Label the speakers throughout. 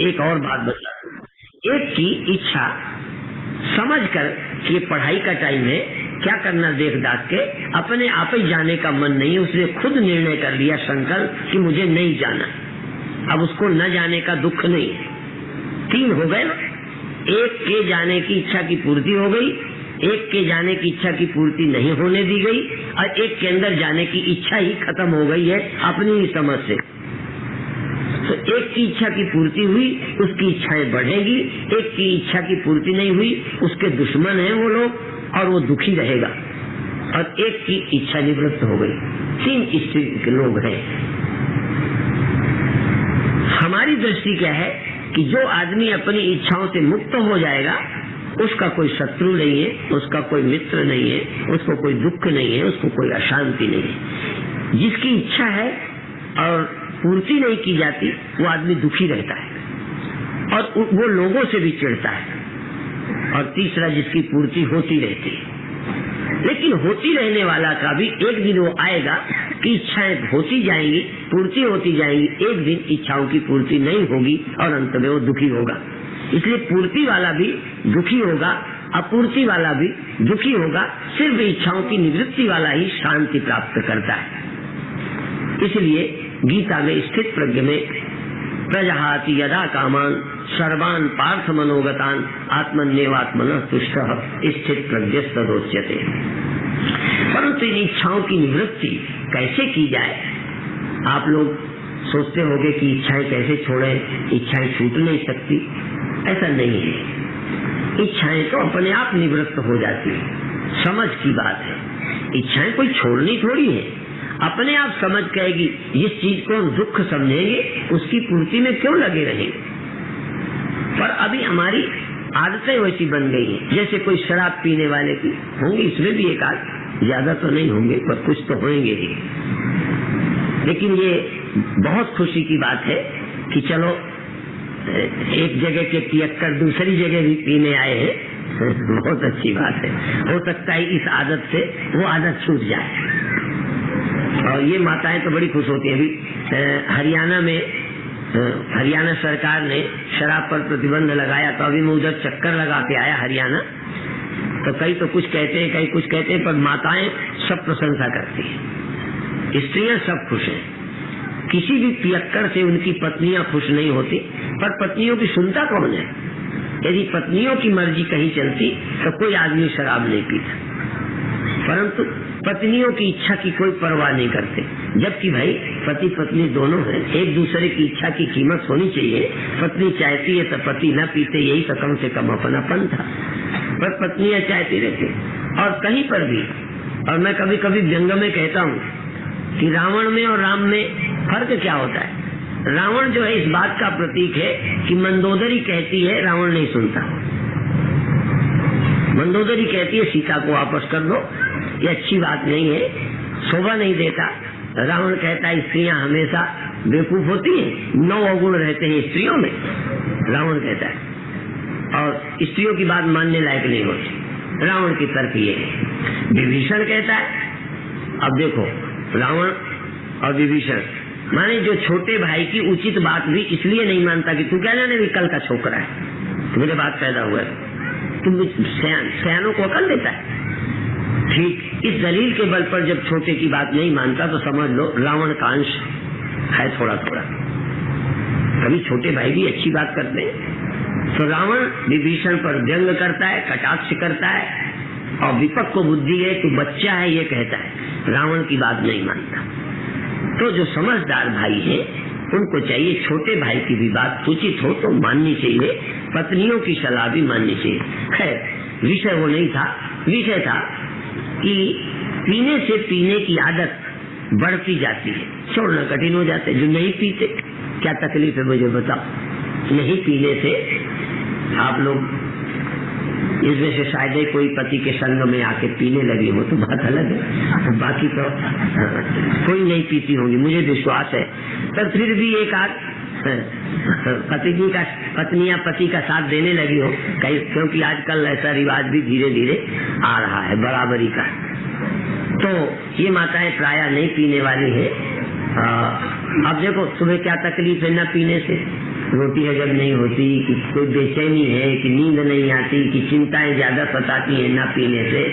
Speaker 1: एक और बात बता, एक की इच्छा समझ कर कि पढ़ाई का टाइम है, क्या करना देख दाख के, अपने आप ही जाने का मन नहीं, उसने खुद निर्णय कर लिया संकल्प कि मुझे नहीं जाना। अब उसको न जाने का दुख नहीं। 3 हो गए। एक के जाने की इच्छा की पूर्ति हो गई, एक के जाने की इच्छा की पूर्ति नहीं होने दी गई, और एक के अंदर जाने की इच्छा ही खत्म हो गई है अपनी ही समझ से। तो एक की इच्छा की पूर्ति हुई, उसकी इच्छाएं बढ़ेगी, एक की इच्छा की पूर्ति नहीं हुई, उसके दुश्मन हैं वो लोग और वो दुखी रहेगा, और एक की इच्छा निवृत्त हो गई। 3 स्थिति के लोग हैं। हमारी दृष्टि क्या है कि जो आदमी अपनी इच्छाओं से मुक्त हो जाएगा, उसका कोई शत्रु नहीं है, उसका कोई मित्र नहीं है, उसको कोई दुख नहीं है, उसको कोई अशांति नहीं है। जिसकी इच्छा है और पूर्ति नहीं की जाती, वो आदमी दुखी रहता है और वो लोगों से भी चिढ़ता है। और तीसरा, जिसकी पूर्ति होती रहती है। लेकिन होती रहने वाला का भी एक दिन वो आएगा कि इच्छाएं होती जाएंगी, पूर्ति होती जाएंगी, एक दिन इच्छाओं की पूर्ति नहीं होगी और अंत में वो दुखी होगा। इसलिए पूर्ति वाला भी दुखी होगा, अपूर्ति वाला भी दुखी होगा। सिर्फ इच्छाओं की निवृत्ति वाला ही शांति प्राप्त करता है। इसलिए गीता में स्थित प्रज्ञ में प्रजहाति यदा कामान सर्वान पार्थ मनोगतान आत्मन्येवात्मनः तुष्टः स्थित प्रज्ञ तदोच्यते। परंतु इन इच्छाओं की निवृत्ति कैसे की जाए? आप लोग सोचते होंगे कि इच्छाएं कैसे छोड़ें, इच्छाएं छूट नहीं सकती। ऐसा नहीं है। इच्छाएं तो अपने आप निवृत्त हो जाती है, समझ की बात है। इच्छाएं कोई छोड़नी थोड़ी है, अपने आप समझ कहेगी। जिस चीज को हम दुख समझेंगे उसकी पूर्ति में क्यों लगे रहेंगे? पर अभी हमारी आदतें वैसी बन गई हैं। जैसे कोई शराब पीने वाले की होंगे, इसमें भी एक आध, ज्यादा तो नहीं होंगे पर कुछ तो होंगे ही। लेकिन ये बहुत खुशी की बात है कि चलो एक जगह के पियक्कर दूसरी जगह भी पीने आए हैं। बहुत अच्छी बात है। हो सकता है इस आदत से वो आदत छूट जाए। और ये माताएं तो बड़ी खुश होती हैं। अभी हरियाणा में हरियाणा सरकार ने शराब पर प्रतिबंध लगाया, तो अभी मैं उधर चक्कर लगा के आया हरियाणा। तो कई तो कुछ कहते हैं, कई कुछ कहते हैं, पर माताएं सब प्रशंसा करती हैं। स्त्रियां सब खुश हैं। किसी भी पियक्कर से उनकी पत्नियां खुश नहीं होती, पर पत्नियों की सुनता कौन है? यदि पत्नियों की मर्जी कहीं चलती तो कोई आदमी शराब नहीं पीता, परंतु पत्नियों की इच्छा की कोई परवाह नहीं करते। जबकि भाई पति पत्नी दोनों हैं, एक दूसरे की इच्छा की कीमत होनी चाहिए। पत्नी चाहती है तो पति न पीते, यही तो कम से कम अपनापन था। पर पत्नियां चाहती रहती। और कहीं पर भी, और मैं कभी कभी व्यंग में कहता हूँ कि रावण में और राम में फर्क क्या होता है। रावण जो है इस बात का प्रतीक है कि मंदोदरी कहती है, रावण नहीं सुनता। मंदोदरी कहती है सीता को वापस कर दो, ये अच्छी बात नहीं है, शोभा नहीं देता। रावण कहता है स्त्रियां हमेशा बेवकूफ होती हैं, 9 अवगुण रहते हैं स्त्रियों में, रावण कहता है, और स्त्रियों की बात मानने लायक नहीं होती। रावण की तर्क ये है। विभीषण कहता है, अब देखो रावण और विभीषण माने जो छोटे भाई की उचित बात भी इसलिए नहीं मानता कि तू क्या जाने भी कल का छोकरा है, मेरे बात पैदा हुआ है, तुम सयानों को अकल देता है। ठीक इस दलील के बल पर जब छोटे की बात नहीं मानता तो समझ लो रावण का अंश है थोड़ा थोड़ा। कभी छोटे भाई भी अच्छी बात करते हैं। तो रावण विभीषण पर व्यंग करता है, कटाक्ष करता है, और विपक्ष को बुद्धि है तू बच्चा है ये कहता है, रावण की बात नहीं मानता। तो जो समझदार भाई है उनको चाहिए छोटे भाई की भी बात उचित हो तो माननी चाहिए, पत्नियों की सलाह भी माननी चाहिए। खैर विषय वो नहीं था। विषय था कि पीने से पीने की आदत बढ़ती जाती है, छोड़ना कठिन हो जाता है। जो नहीं पीते क्या तकलीफ है मुझे बताओ। नहीं पीने से आप लोग इसमें से शायद ही कोई पति के संग में आके पीने लगी हो तो बात अलग है, बाकी तो कोई नहीं पीती होंगी मुझे विश्वास है। पर फिर भी एक आध पत्नियां पति का साथ देने लगी हो, क्योंकि आजकल ऐसा रिवाज भी धीरे धीरे आ रहा है बराबरी का। तो ये माताएं प्राय नहीं पीने वाली है। अब देखो तुम्हें क्या तकलीफ है न पीने से, रोटी हजम नहीं होती, कि कोई बेचैनी है, कि नींद नहीं आती, कि चिंताएं ज्यादा सताती हैं ना पीने से,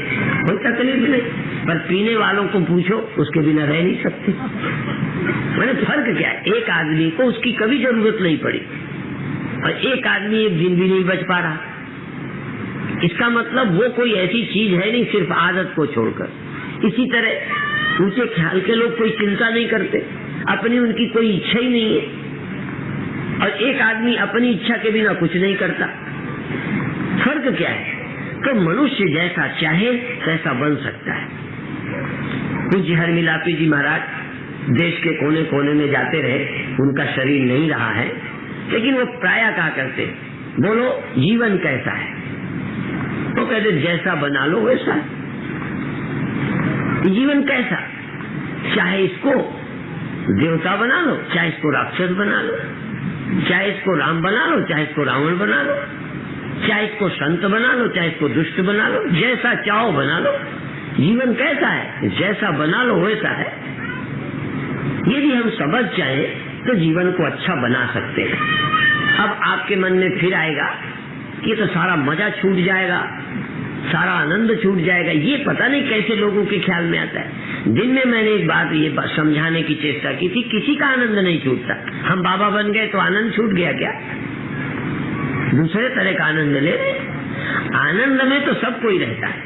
Speaker 1: कोई तकलीफ नहीं। पर पीने वालों को पूछो, उसके बिना रह नहीं सकते। मैंने फर्क क्या है, एक आदमी को उसकी कभी जरूरत नहीं पड़ी और एक आदमी एक दिन भी नहीं बच पा रहा। इसका मतलब वो कोई ऐसी चीज है नहीं, सिर्फ आदत को छोड़कर। इसी तरह ऊंचे ख्याल के लोग कोई चिंता नहीं करते, अपनी उनकी कोई इच्छा ही नहीं है, और एक आदमी अपनी इच्छा के बिना कुछ नहीं करता। फर्क क्या है? तो मनुष्य जैसा चाहे वैसा बन सकता है। पूज्य हरमिलापी जी महाराज देश के कोने कोने में जाते रहे, उनका शरीर नहीं रहा है, लेकिन वो प्रायः कहा करते, बोलो जीवन कैसा है? तो कहते जैसा बना लो वैसा। जीवन कैसा? चाहे इसको देवता बना लो, चाहे इसको राक्षस बना लो, चाहे इसको राम बना लो, चाहे इसको रावण बना लो, चाहे इसको संत बना लो, चाहे इसको दुष्ट बना लो, जैसा चाहो बना लो। जीवन कैसा है? जैसा बना लो वैसा है। यदि हम समझ चाहे तो जीवन को अच्छा बना सकते हैं। अब आपके मन में फिर आएगा कि तो सारा मजा छूट जाएगा, सारा आनंद छूट जाएगा। ये पता नहीं कैसे लोगों के ख्याल में आता है। दिन में मैंने एक बात ये समझाने की चेष्टा की थी, किसी का आनंद नहीं छूटता। हम बाबा बन गए तो आनंद छूट गया क्या? दूसरे तरह का आनंद ले रहे। आनंद में तो सब कोई रहता है,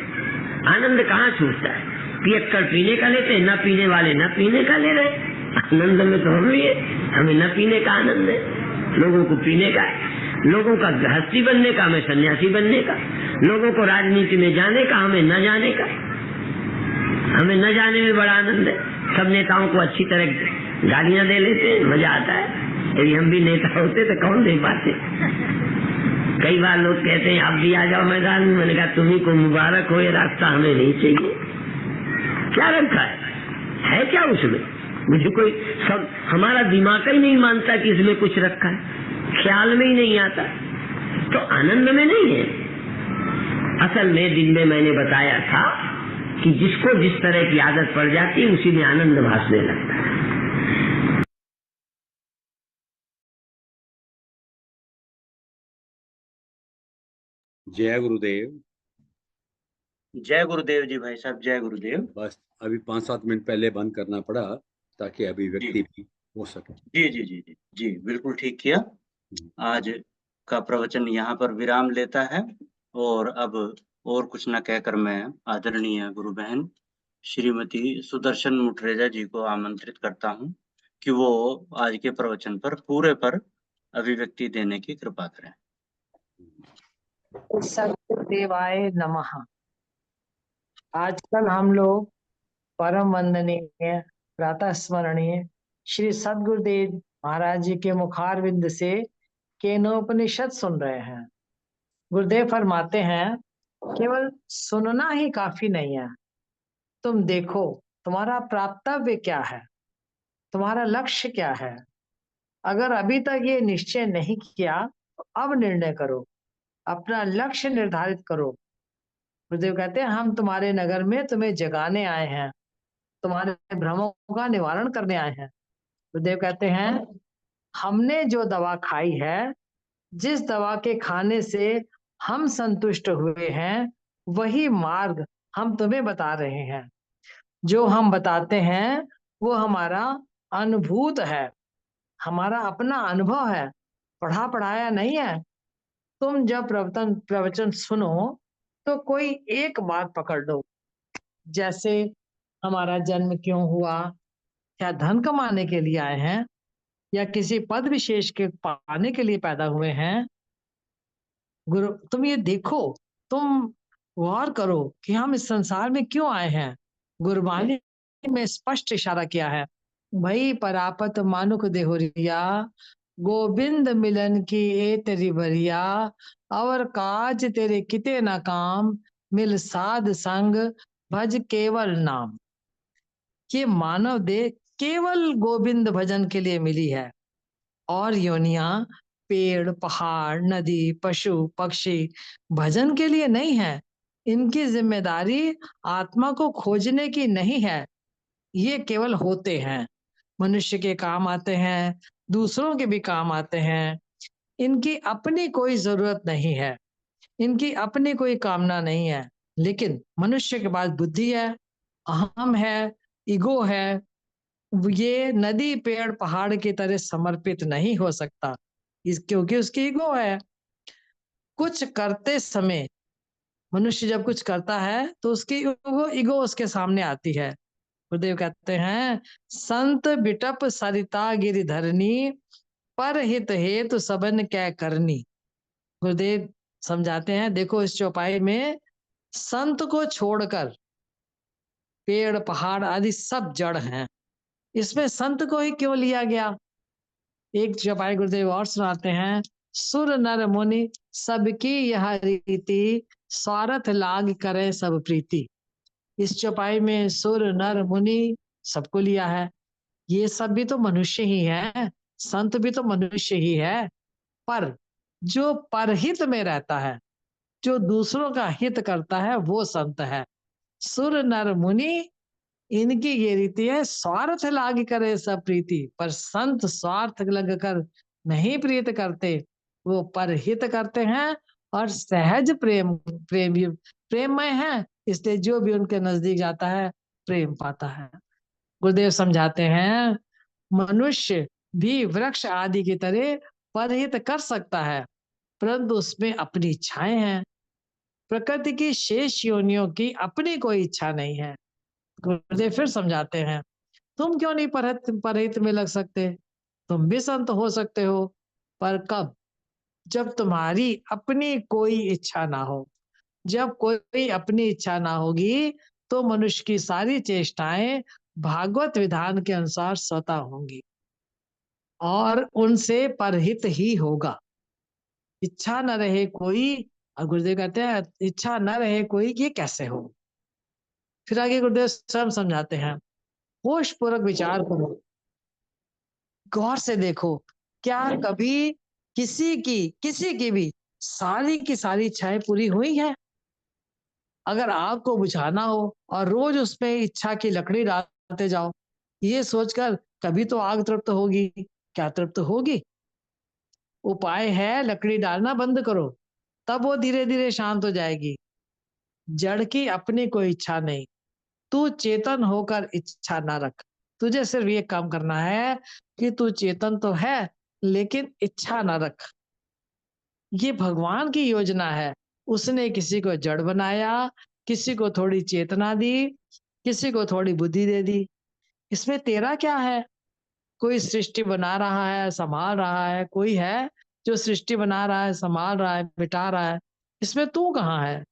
Speaker 1: आनंद कहाँ छूटता है? पियक्कड़ पीने का लेते, न पीने वाले न पीने का ले रहे। आनंद में तो हम लिए, हमें न पीने का आनंद है, लोगों को पीने का है। लोगों का गृहस्थी बनने का, हमें सन्यासी बनने का। लोगों को राजनीति में जाने का, हमें न जाने का। हमें न जाने में बड़ा आनंद है। सब नेताओं को अच्छी तरह गालियां दे लेते, मजा आता है। यदि हम भी नेता होते तो कौन दे पाते। कई बार लोग कहते हैं आप भी आ जाओ मैदान में। मैंने कहा तुम्ही को मुबारक हो, ये रास्ता हमें नहीं चाहिए। क्या रखा है क्या उसमें? मुझे कोई सब, हमारा दिमाग ही नहीं मानता कि इसमें कुछ रखा है, ख्याल में ही नहीं आता, तो आनंद में नहीं है। असल में दिन में मैंने बताया था कि जिसको जिस तरह की आदत पड़ जाती है उसी में आनंद भासने लगता है।
Speaker 2: जय गुरुदेव।
Speaker 3: जय गुरुदेव जी भाई साहब, जय गुरुदेव।
Speaker 2: बस अभी 5-7 मिनट पहले बंद करना पड़ा ताकि अभिव्यक्ति भी हो सके।
Speaker 3: जी जी जी जी जी, बिल्कुल ठीक किया। आज का प्रवचन यहाँ पर विराम लेता है और अब और कुछ न कहकर मैं आदरणीय गुरु बहन श्रीमती सुदर्शन मुटरेजा जी को आमंत्रित करता हूँ कि वो आज के प्रवचन पर पूरे पर अभिव्यक्ति देने की कृपा करें।
Speaker 4: सद्गुरुदेवाय नमः। आजकल हम लोग परम वंदनीय प्रातः स्मरणीय श्री सद्गुरुदेव महाराज जी के मुखारविंद से केनोपनिषद सुन रहे हैं। गुरुदेव फरमाते हैं केवल सुनना ही काफी नहीं है, तुम देखो तुम्हारा प्राप्तव्य क्या है, तुम्हारा लक्ष्य क्या है। अगर अभी तक ये निश्चय नहीं किया तो अब निर्णय करो, अपना लक्ष्य निर्धारित करो। गुरुदेव कहते हैं हम तुम्हारे नगर में तुम्हें जगाने आए हैं, तुम्हारे भ्रमों का निवारण करने आए हैं। गुरुदेव कहते हैं हमने जो दवा खाई है, जिस दवा के खाने से हम संतुष्ट हुए हैं, वही मार्ग हम तुम्हें बता रहे हैं। जो हम बताते हैं वो हमारा अनुभूत है, हमारा अपना अनुभव है, पढ़ा पढ़ाया नहीं है। तुम जब प्रवचन सुनो तो कोई एक बात पकड़ लो, जैसे हमारा जन्म क्यों हुआ, क्या धन कमाने के लिए आए हैं या किसी पद विशेष के पाने के लिए पैदा हुए हैं। गुरु तुम ये देखो, तुम गौर करो कि हम इस संसार में क्यों आए हैं। गुरबानी में स्पष्ट इशारा किया है, भई परापत मानुक देहोरिया, गोविंद मिलन की ए तेरी बरिया, और काज तेरे किते न काम, मिल साध संग भज केवल नाम। ये मानव देह केवल गोविंद भजन के लिए मिली है, और योनियां पेड़ पहाड़ नदी पशु पक्षी भजन के लिए नहीं है। इनकी जिम्मेदारी आत्मा को खोजने की नहीं है, ये केवल होते हैं, मनुष्य के काम आते हैं, दूसरों के भी काम आते हैं। इनकी अपनी कोई जरूरत नहीं है, इनकी अपनी कोई कामना नहीं है। लेकिन मनुष्य के पास बुद्धि है, अहम है, ईगो है। ये नदी पेड़ पहाड़ की तरह समर्पित नहीं हो सकता, क्योंकि उसकी ईगो है। कुछ करते समय मनुष्य जब कुछ करता है तो उसकी ईगो उसके सामने आती है। गुरुदेव कहते हैं, संत बिटप सरिता गिरिधरनी, पर हित हेतु सबन कै करनी। गुरुदेव समझाते हैं, देखो इस चौपाई में संत को छोड़कर पेड़ पहाड़ आदि सब जड़ हैं, इसमें संत को ही क्यों लिया गया? एक चौपाई गुरुदेव और सुनाते हैं, सुर नर मुनि सबकी यह रीति, स्वार्थ लाग करे सब प्रीति। इस चौपाई में सुर नर मुनि सबको लिया है। ये सब भी तो मनुष्य ही है, संत भी तो मनुष्य ही है। पर जो परहित में रहता है, जो दूसरों का हित करता है, वो संत है। सुर नर मुनि इनकी ये रीति है, स्वार्थ लाग करे सब प्रीति। पर संत स्वार्थ लगकर नहीं प्रीत करते, वो परहित करते हैं और सहज प्रेममय है। इसलिए जो भी उनके नजदीक जाता है प्रेम पाता है। गुरुदेव समझाते हैं, मनुष्य भी वृक्ष आदि की तरह परहित कर सकता है, परंतु उसमें अपनी इच्छाएं हैं। प्रकृति की शेष योनियों की अपनी कोई इच्छा नहीं है। गुरुदेव फिर समझाते हैं, तुम क्यों नहीं परहित में लग सकते? तुम भी संत हो सकते हो, पर कब? जब तुम्हारी अपनी कोई इच्छा ना हो। जब कोई अपनी इच्छा ना होगी तो मनुष्य की सारी चेष्टाएं भागवत विधान के अनुसार स्वतः होंगी और उनसे परहित ही होगा। इच्छा न रहे कोई, और गुरुदेव कहते हैं इच्छा न रहे कोई, ये कैसे हो? फिर आगे गुरुदेव स्वयं समझाते हैं, होश पूर्वक विचार करो, गौर से देखो, क्या कभी किसी की भी सारी की सारी इच्छाएं पूरी हुई है? अगर आग को बुझाना हो और रोज उसमें इच्छा की लकड़ी डालते जाओ, ये सोचकर कभी तो आग तृप्त होगी, क्या तृप्त होगी? उपाय है, लकड़ी डालना बंद करो, तब वो धीरे धीरे शांत हो जाएगी। जड़ की अपनी कोई इच्छा नहीं, तू चेतन होकर इच्छा ना रख। तुझे सिर्फ ये काम करना है कि तू चेतन तो है लेकिन इच्छा ना रख। ये भगवान की योजना है। उसने किसी को जड़ बनाया, किसी को थोड़ी चेतना दी, किसी को थोड़ी बुद्धि दे दी। इसमें तेरा क्या है? कोई सृष्टि बना रहा है, संभाल रहा है, कोई है जो सृष्टि बना रहा है, संभाल रहा है, मिटा रहा है। इसमें तू कहाँ है?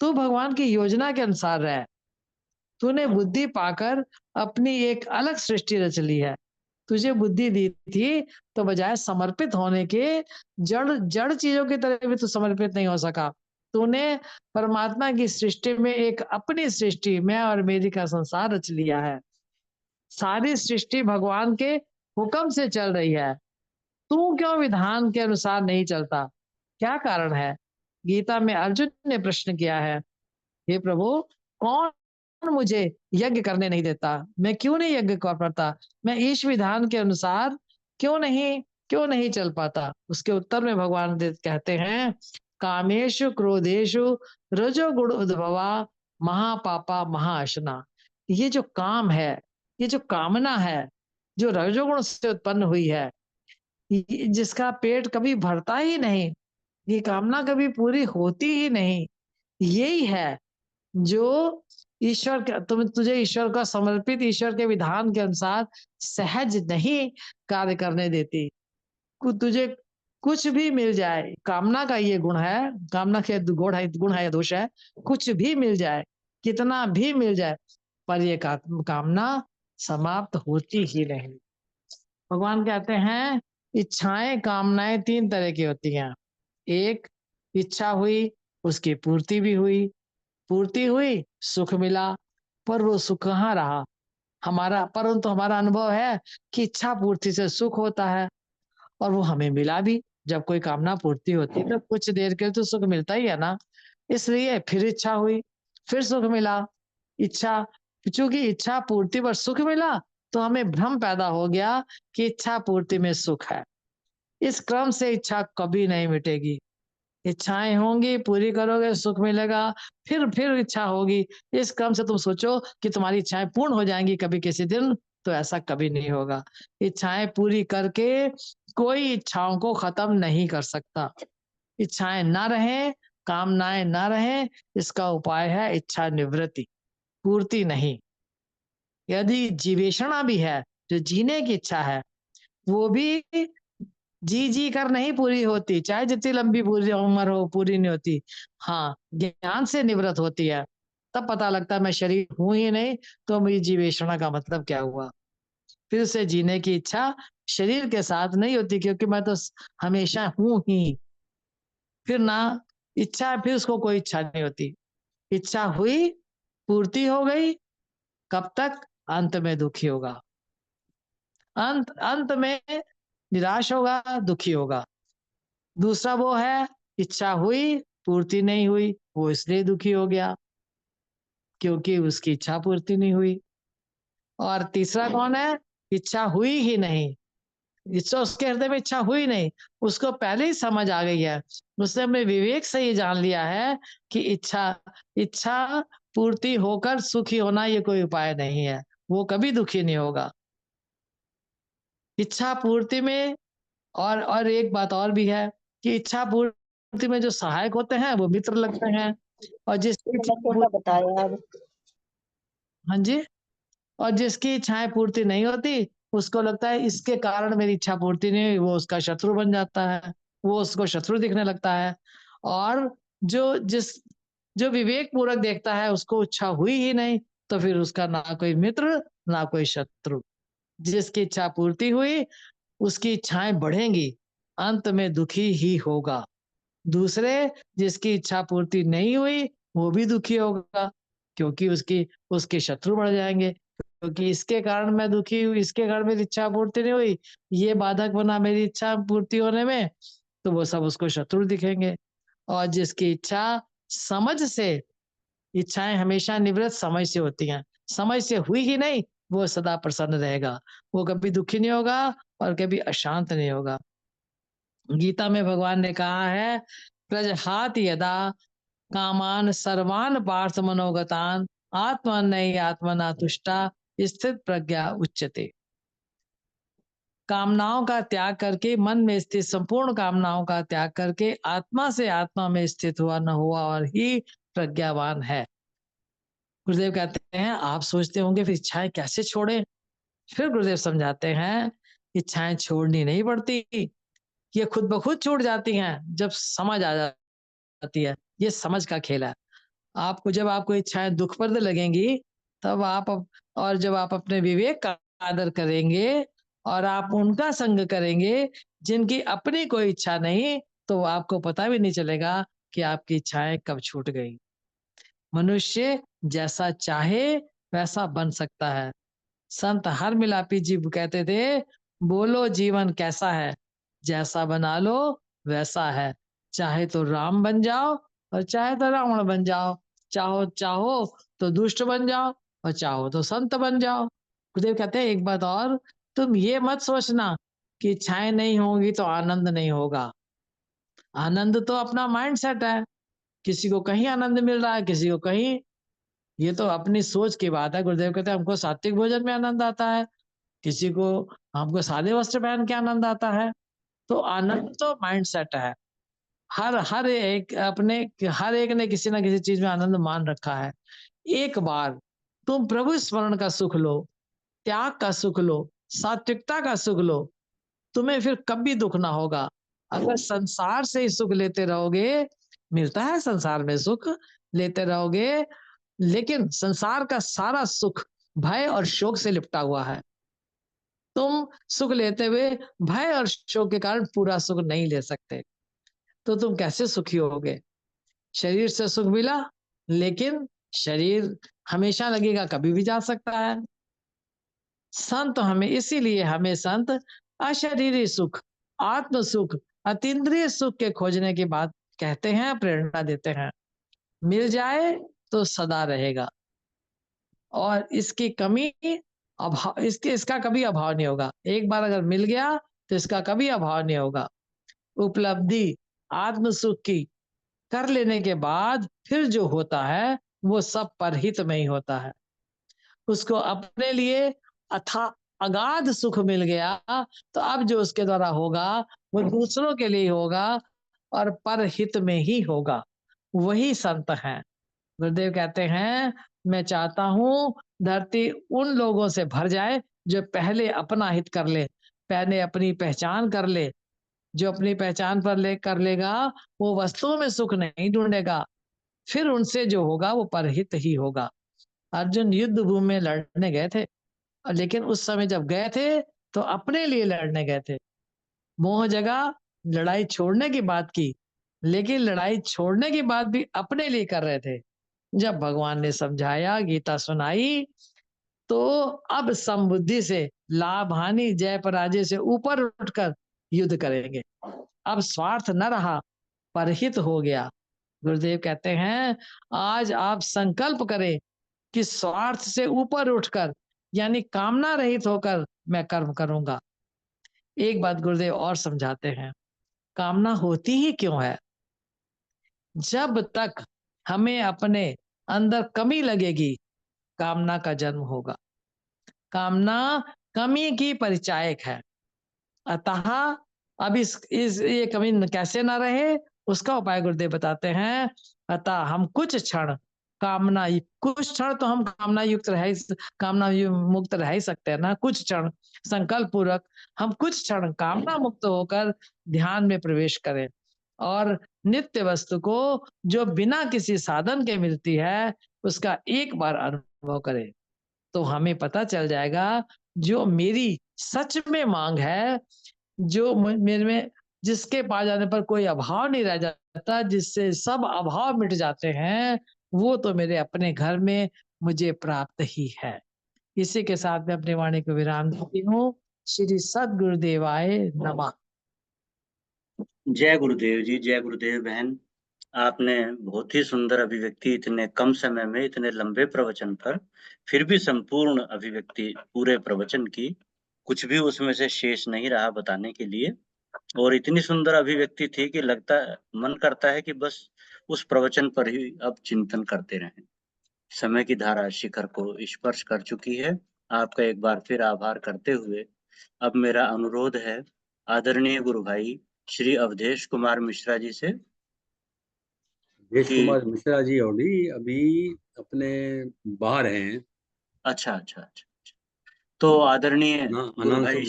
Speaker 4: तू भगवान की योजना के अनुसार रह। तूने बुद्धि पाकर अपनी एक अलग सृष्टि रच ली है। तुझे बुद्धि दी थी तो बजाय समर्पित होने के जड़ जड़ चीजों की तरह भी तू समर्पित नहीं हो सका। तूने परमात्मा की सृष्टि में एक अपनी सृष्टि, मैं और मेरी का संसार रच लिया है। सारी सृष्टि भगवान के हुक्म से चल रही है, तू क्यों विधान के अनुसार नहीं चलता? क्या कारण है? गीता में अर्जुन ने प्रश्न किया है, हे प्रभु, कौन मुझे यज्ञ करने नहीं देता? मैं क्यों नहीं यज्ञ कर पाता? मैं ईश विधान के अनुसार क्यों नहीं चल पाता? उसके उत्तर में भगवान कहते हैं, कामेशु क्रोधेशु रजोगुण उद्भवा महापापा महाअशना। ये जो काम है, ये जो कामना है, जो रजोगुण से उत्पन्न हुई है, जिसका पेट कभी भरता ही नहीं, ये कामना कभी पूरी होती ही नहीं, यही है जो ईश्वर के तुझे ईश्वर का समर्पित, ईश्वर के विधान के अनुसार सहज नहीं कार्य करने देती। तुझे कुछ भी मिल जाए, कामना का ये गुण है, कामना के गुण है या दोष है, कुछ भी मिल जाए, कितना भी मिल जाए, पर ये कामना समाप्त होती ही नहीं। भगवान कहते हैं, इच्छाएं कामनाएं तीन तरह की होती हैं। एक, इच्छा हुई, उसकी पूर्ति भी हुई, पूर्ति हुई, सुख मिला, पर वो सुख कहाँ रहा परंतु हमारा अनुभव है कि इच्छा पूर्ति से सुख होता है और वो हमें मिला भी। जब कोई कामना पूर्ति होती है तो कुछ देर के लिए तो सुख मिलता ही है ना, इसलिए फिर इच्छा हुई, फिर सुख मिला। चूंकि इच्छा पूर्ति पर सुख मिला तो हमें भ्रम पैदा हो गया कि इच्छा पूर्ति में सुख है। इस क्रम से इच्छा कभी नहीं मिटेगी। इच्छाएं होंगी, पूरी करोगे, सुख मिलेगा, फिर इच्छा होगी। इस क्रम से तुम सोचो कि तुम्हारी इच्छाएं पूर्ण हो जाएंगी कभी किसी दिन, तो ऐसा कभी नहीं होगा। इच्छाएं पूरी करके कोई इच्छाओं को खत्म नहीं कर सकता। इच्छाएं ना रहें, कामनाएं ना रहें, इसका उपाय है इच्छा निवृत्ति, पूर्ति नहीं। यदि जीवेषणा भी है, जो जीने की इच्छा है, वो भी जी जी कर नहीं पूरी होती, चाहे जितनी लंबी पूरी उम्र हो, पूरी नहीं होती। हाँ, ज्ञान से निवृत्त होती है, तब पता लगता है मैं शरीर हूं ही नहीं, तो मेरी जीवेषणा का मतलब क्या हुआ। फिर से जीने की इच्छा शरीर के साथ नहीं होती, क्योंकि मैं तो हमेशा हूं ही। फिर ना इच्छा, फिर उसको कोई इच्छा नहीं होती। इच्छा हुई, पूर्ति हो गई, कब तक? अंत में दुखी होगा। अंत अंत में निराश होगा, दुखी होगा। दूसरा वो है, इच्छा हुई, पूर्ति नहीं हुई, वो इसलिए दुखी हो गया क्योंकि उसकी इच्छा पूर्ति नहीं हुई। और तीसरा कौन है? इच्छा हुई ही नहीं, इच्छा, उसके हृदय में इच्छा हुई नहीं, उसको पहले ही समझ आ गई है, उसने अपने विवेक से ये जान लिया है कि इच्छा इच्छा पूर्ति होकर सुखी होना ये कोई उपाय नहीं है, वो कभी दुखी नहीं होगा। इच्छा पूर्ति में और एक बात और भी है कि इच्छा पूर्ति में जो सहायक होते हैं वो मित्र लगते हैं, और जिसकी इच्छा
Speaker 5: बताया अब।
Speaker 4: हाँ जी, और जिसकी इच्छाएं पूर्ति नहीं होती, उसको लगता है इसके कारण मेरी इच्छा पूर्ति नहीं हुई, वो उसका शत्रु बन जाता है, वो उसको शत्रु दिखने लगता है। और जो विवेक पूर्वक देखता है उसको इच्छा हुई ही नहीं, तो फिर उसका ना कोई मित्र ना कोई शत्रु। जिसकी इच्छा पूर्ति हुई, उसकी इच्छाएं बढ़ेंगी, अंत में दुखी ही होगा। दूसरे, जिसकी इच्छा पूर्ति नहीं हुई, वो भी दुखी होगा, क्योंकि उसके शत्रु बढ़ जाएंगे, क्योंकि इसके कारण मैं दुखी हूँ, इसके कारण मेरी इच्छा पूर्ति नहीं हुई, ये बाधक बना मेरी इच्छा पूर्ति होने में, तो वो सब उसको शत्रु दिखेंगे। और जिसकी इच्छा समझ से, इच्छाएं हमेशा निवृत्त समझ से होती हैं, समझ से हुई ही नहीं, वो सदा प्रसन्न रहेगा, वो कभी दुखी नहीं होगा और कभी अशांत नहीं होगा। गीता में भगवान ने कहा है, प्रजहाति यदा कामान सर्वान पार्थ मनोगतान आत्मन्नहि आत्मना तुष्टा स्थित प्रज्ञा उच्यते। कामनाओं का त्याग करके, मन में स्थित संपूर्ण कामनाओं का त्याग करके आत्मा से आत्मा में स्थित हुआ न हुआ और ही प्रज्ञावान है। गुरुदेव कहते हैं, आप सोचते होंगे फिर इच्छाएं कैसे छोड़े। फिर गुरुदेव समझाते हैं, इच्छाएं छोड़नी नहीं पड़ती, ये खुद ब खुद छूट जाती हैं जब समझ आ जाती है। ये समझ का खेल है। आपको जब आपको इच्छाएं दुखप्रद लगेंगी, तब और जब आप अपने विवेक का आदर करेंगे और आप उनका संग करेंगे जिनकी अपनी कोई इच्छा नहीं, तो आपको पता भी नहीं चलेगा कि आपकी इच्छाएं कब छूट गई। मनुष्य जैसा चाहे वैसा बन सकता है। संत हर मिलापी जी कहते थे, बोलो जीवन कैसा है, जैसा बना लो वैसा है। चाहे तो राम बन जाओ और चाहे तो रावण बन जाओ, चाहो तो दुष्ट बन जाओ और चाहो तो संत बन जाओ। गुरुदेव कहते हैं एक बात और, तुम ये मत सोचना कि इच्छाएं नहीं होंगी तो आनंद नहीं होगा। आनंद तो अपना माइंड सेट है, किसी को कहीं आनंद मिल रहा है, किसी को कहीं, ये तो अपनी सोच की बात है। गुरुदेव कहते हैं हमको सात्विक भोजन में आनंद आता है, किसी को हमको सादे वस्त्र पहन के आनंद आता है। तो आनंद तो माइंड सेट है। हर एक ने किसी ना किसी चीज में आनंद मान रखा है। एक बार तुम प्रभु स्मरण का सुख लो, त्याग का सुख लो, सात्विकता का सुख लो, तुम्हें फिर कभी दुख ना होगा। अगर संसार से ही सुख लेते रहोगे, मिलता है संसार में सुख, लेते रहोगे, लेकिन संसार का सारा सुख भय और शोक से लिपटा हुआ है। तुम सुख लेते हुए भय और शोक के कारण पूरा सुख नहीं ले सकते, तो तुम कैसे सुखी होगे। शरीर से सुख मिला, लेकिन शरीर हमेशा लगेगा, कभी भी जा सकता है। इसीलिए हमें संत अशरीरी सुख, आत्म सुख, अतीन्द्रिय सुख के खोजने की बात कहते हैं, प्रेरणा देते हैं। मिल जाए तो सदा रहेगा और इसका कभी अभाव नहीं होगा। एक बार अगर मिल गया तो इसका कभी अभाव नहीं होगा। उपलब्धि आत्म सुख की कर लेने के बाद फिर जो होता है वो सब परहित में ही होता है। उसको अपने लिए अथा अगाध सुख मिल गया, तो अब जो उसके द्वारा होगा वो दूसरों के लिए होगा और परहित में ही होगा। वही संत हैं। गुरुदेव कहते हैं, मैं चाहता हूं धरती उन लोगों से भर जाए जो पहले अपना हित कर ले, पहले अपनी पहचान कर ले। जो अपनी पहचान पर कर लेगा वो वस्तुओं में सुख नहीं ढूंढेगा, फिर उनसे जो होगा वो परहित ही होगा। अर्जुन युद्ध भूमि में लड़ने गए थे, लेकिन उस समय जब गए थे तो अपने लिए लड़ने गए थे। मोह जगह लड़ाई छोड़ने की बात की, लेकिन लड़ाई छोड़ने की बात भी अपने लिए कर रहे थे। जब भगवान ने समझाया, गीता सुनाई, तो अब समबुद्धि से लाभ हानि जय पराजय से ऊपर उठकर युद्ध करेंगे। अब स्वार्थ न रहा, परहित हो गया। गुरुदेव कहते हैं, आज आप संकल्प करें कि स्वार्थ से ऊपर उठकर यानी कामना रहित होकर मैं कर्म करूंगा। एक बात गुरुदेव और समझाते हैं, कामना होती ही क्यों है? जब तक हमें अपने अंदर कमी लगेगी, कामना का जन्म होगा। कामना कमी की परिचायक है। अतः अब इस ये कमी कैसे ना रहे, उसका उपाय गुरुदेव बताते हैं। अतः हम कुछ क्षण कामना, कुछ क्षण तो हम कामना युक्त रह, कामना मुक्त रह ही सकते हैं ना। कुछ क्षण संकल्प पूर्वक हम कुछ क्षण कामना मुक्त होकर ध्यान में प्रवेश करें और नित्य वस्तु को जो बिना किसी साधन के मिलती है उसका एक बार अनुभव करें, तो हमें पता चल जाएगा जो मेरी सच में मांग है, जो मेरे में, जिसके पास जाने पर कोई अभाव नहीं रह जाता, जिससे सब अभाव मिट जाते हैं, वो तो मेरे अपने घर में मुझे प्राप्त ही है। इसी के साथ मैं अपनी वाणी को विराम देती हूँ। श्री सद्गुरुदेवाय नमः।
Speaker 3: जय गुरुदेव जी, जय गुरुदेव बहन। आपने बहुत ही सुंदर अभिव्यक्ति, इतने कम समय में इतने लंबे प्रवचन पर फिर भी संपूर्ण अभिव्यक्ति पूरे प्रवचन की, कुछ भी उसमें से शेष नहीं रहा बताने के लिए। और इतनी सुंदर अभिव्यक्ति थी कि मन करता है कि बस उस प्रवचन पर ही अब चिंतन करते रहें। समय की धारा शिखर को स्पर्श कर चुकी है। आपका एक बार फिर आभार करते हुए अब मेरा अनुरोध है आदरणीय गुरु भाई श्री अवधेश कुमार मिश्रा जी से
Speaker 2: अवधेश
Speaker 3: कि
Speaker 2: कुमार मिश्रा जी ऑलरेडी अभी अपने बाहर हैं।
Speaker 3: अच्छा अच्छा अच्छा अच्छा। तो आदरणीय गुरु
Speaker 2: अनाउंस
Speaker 3: भाई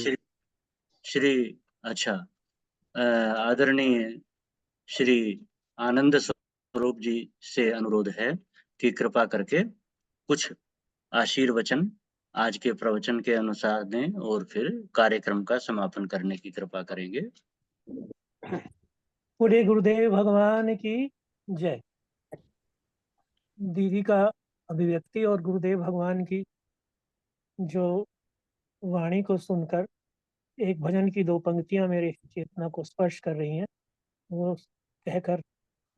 Speaker 3: श्री अच्छा आदरणीय श्री आनंद स्वरूप जी से अनुरोध है कि कृपा करके कुछ आशीर्वचन आज के प्रवचन के अनुसार दें और फिर कार्यक्रम का समापन करने की कृपा करेंगे।
Speaker 5: पूरे गुरुदेव भगवान की जय। दीदी का अभिव्यक्ति और गुरुदेव भगवान की जो वाणी को सुनकर एक भजन की दो पंक्तियां मेरे चेतना को स्पर्श कर रही हैं, वो कहकर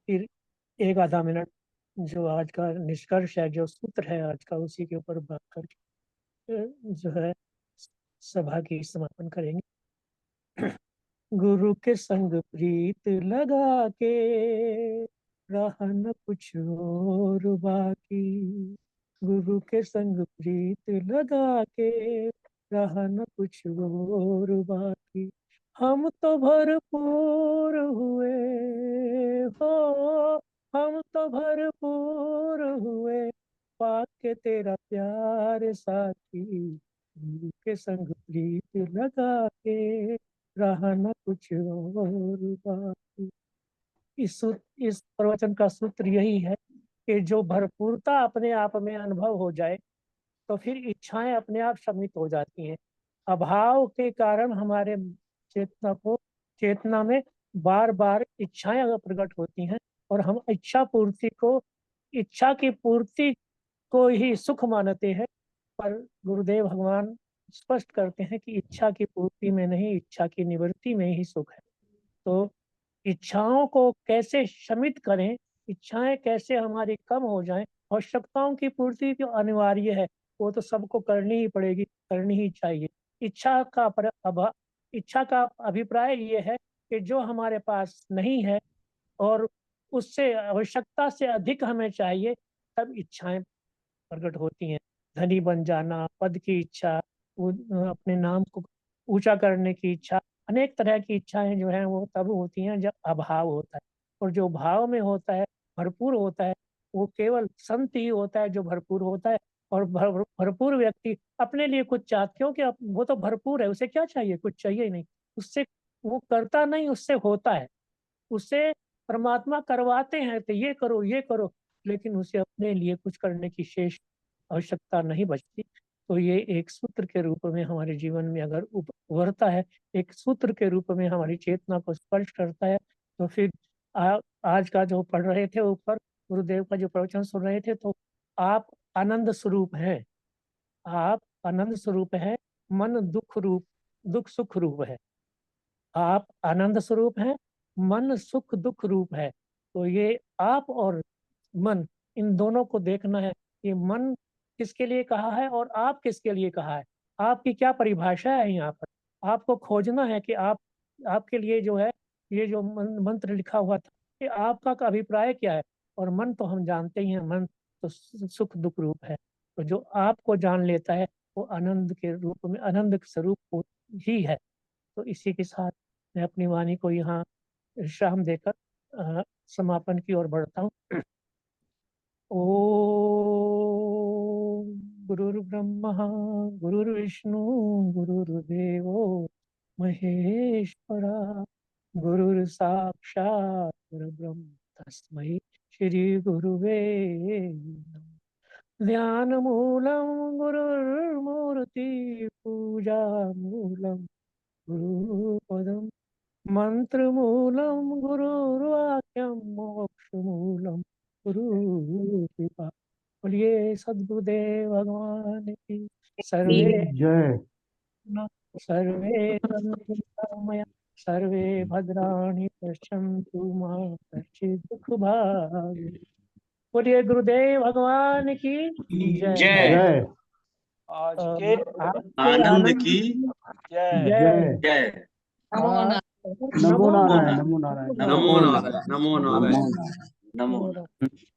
Speaker 5: फिर एक आधा मिनट जो आज का निष्कर्ष है, जो सूत्र है आज का, उसी के ऊपर बात करके जो है सभा की समापन करेंगे। गुरु के संग प्रीत लगा के रहन कुछ और बाकी, गुरु के संग प्रीत लगा के रहन कुछ और बाकी। हम तो भरपूर हुए हो, हम तो भरपूर हुए पाके तेरा प्यार साथी, गुरु के संग प्रीत लगा के रहा न कुछ और बाकी। इस प्रवचन का सूत्र यही है कि जो भरपूरता अपने आप में अनुभव हो जाए तो फिर इच्छाएं अपने आप शमित हो जाती हैं। अभाव के कारण हमारे चेतना में बार बार इच्छाएं प्रकट होती हैं और हम इच्छा की पूर्ति को ही सुख मानते हैं। पर गुरुदेव भगवान स्पष्ट करते हैं कि इच्छा की पूर्ति में नहीं, इच्छा की निवृत्ति में ही सुख है। तो इच्छाओं को कैसे शमित करें, इच्छाएं कैसे हमारी कम हो जाएं, आवश्यकताओं की पूर्ति जो अनिवार्य है वो तो सबको करनी ही पड़ेगी, करनी ही चाहिए। इच्छा का इच्छा का अभिप्राय ये है कि जो हमारे पास नहीं है और उससे आवश्यकता से अधिक हमें चाहिए, तब इच्छाएं प्रकट होती हैं। धनी बन जाना, पद की इच्छा, अपने नाम को ऊंचा करने की इच्छा, अनेक तरह की इच्छाएं जो हैं वो तब होती हैं जब अभाव होता है। और जो भाव में होता है, भरपूर होता है, वो केवल संत ही होता है जो भरपूर होता है। और भरपूर व्यक्ति अपने लिए कुछ चाहता, क्योंकि वो तो भरपूर है, उसे क्या चाहिए, कुछ चाहिए ही नहीं। उससे वो करता नहीं, उससे होता है। उससे परमात्मा करवाते हैं तो ये करो ये करो, लेकिन उसे अपने लिए कुछ करने की शेष आवश्यकता नहीं बचती। तो ये एक सूत्र के रूप में हमारे जीवन में अगर उभरता है, एक सूत्र के रूप में हमारी चेतना को स्पर्श करता है, तो फिर आज का जो पढ़ रहे थे ऊपर, गुरुदेव का जो प्रवचन सुन रहे थे, तो आप आनंद स्वरूप हैं, आप आनंद स्वरूप हैं, मन दुख सुख रूप है। आप आनंद स्वरूप हैं, मन सुख दुख रूप है। तो ये आप और मन, इन दोनों को देखना है कि मन किसके लिए कहा है और आप किसके लिए कहा है। आपकी क्या परिभाषा है यहाँ पर, आपको खोजना है कि आप, आपके लिए जो है ये जो मंत्र लिखा हुआ था, कि आपका का अभिप्राय क्या है। और मन तो हम जानते ही हैं, मन तो सुख दुख रूप है। तो जो आपको जान लेता है वो आनंद के रूप में, आनंद स्वरूप ही है। तो इसी के साथ मैं अपनी वाणी को यहाँ विश्राम देकर समापन की ओर बढ़ता हूँ। ओम गुरुर्ब्रह्मा गुरुर्विष्णु गुरुर्देवो महेश्वरा, गुरुर्साक्षात् परब्रह्म तस्मै श्री गुरुवे नमः। ध्यान मूलम गुरुर्मूर्ति पूजा मूलम गुरुपदम, मंत्रमूलं गुरुर्वाक्यं मोक्षमूलं गुरुकृपा। बोलिए सद्गुरुदेव भगवान की। सर्वे
Speaker 6: जय।
Speaker 5: सर्वे सन्तु निरामया, सर्वे भद्राणि पश्यन्तु मा कश्चित् दुःखभाग्। बोलिए गुरुदेव भगवान की जय।
Speaker 6: जय।
Speaker 7: आज के
Speaker 3: आनंद की
Speaker 7: जय।
Speaker 6: जय।
Speaker 3: जय।
Speaker 6: नमो नारायण, नमो नारायण,
Speaker 2: नमो नारायण, नमो नारायण।
Speaker 3: नमो
Speaker 7: नारायण।